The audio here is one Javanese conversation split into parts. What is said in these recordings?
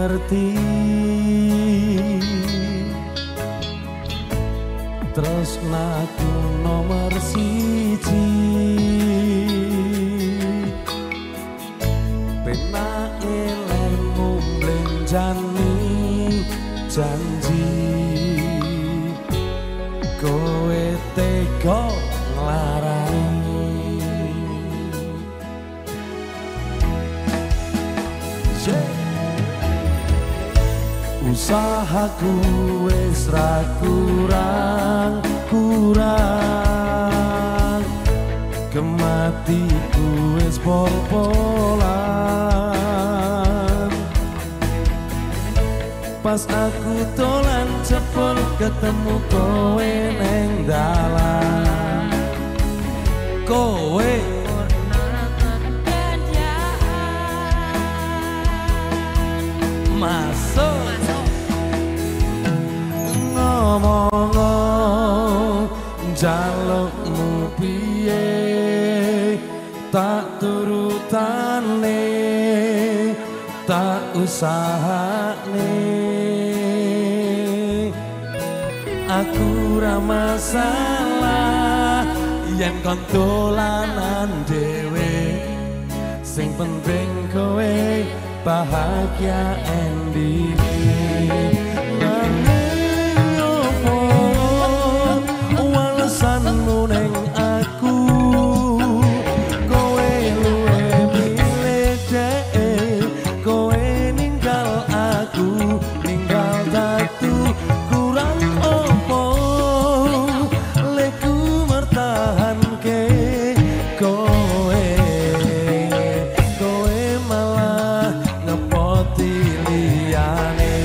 ngerti tresnaku nomor siji penake lemu mlenjani janji kowe tega nglarani usahaku wis ra kurang kematiku wis pol-polan pas aku dolan cepol ketemu kowe neng dalan kowe masuk ngomong jalukmu piye tak turutane tak usahane aku ra masalah yen kon dolanan dhewe sing penting kowe bahagia ending alasanmu neng aku kowe luwe milih dek kowe ninggal aku ninggal datu kurang opo leku mertahanke kowe malah ngepoti liyane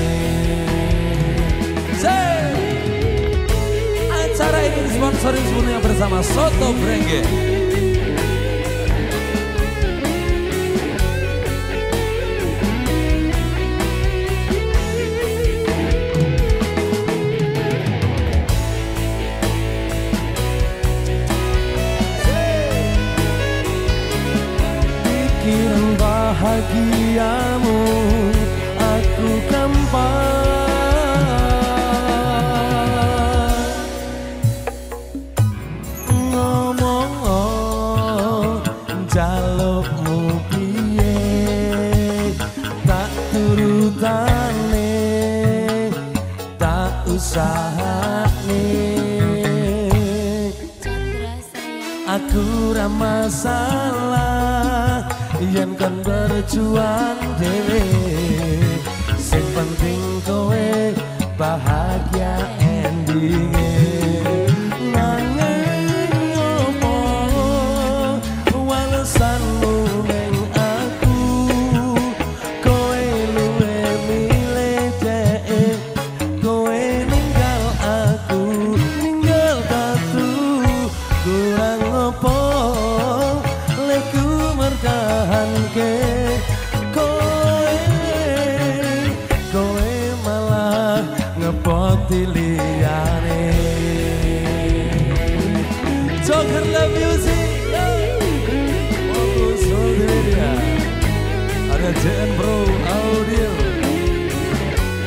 acara ini disponsori semuanya bersama Soto Brengge. Pikiran bahagiamu aku gampang jalukmu piye tak turutane tak usahane aku ra masalah yen kan berjuang dhewe sing penting kowe bahagia endinge kowe malah ngepoti liyane Joker Love Music fokus Solderia ada JN Bro Audio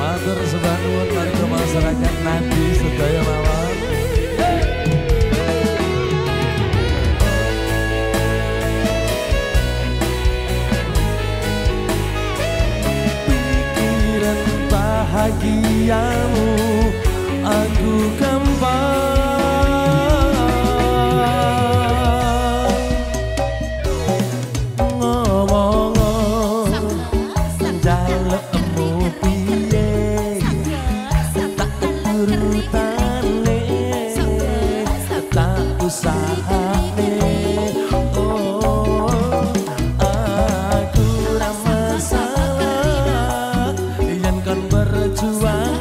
matur sembah nuwun marga masyarakat Nadi sedaya mawon bahagiamu aku gampang ngomong jalukmu piye tak turutane tak usahane berjuang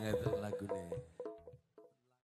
banget lagu nih.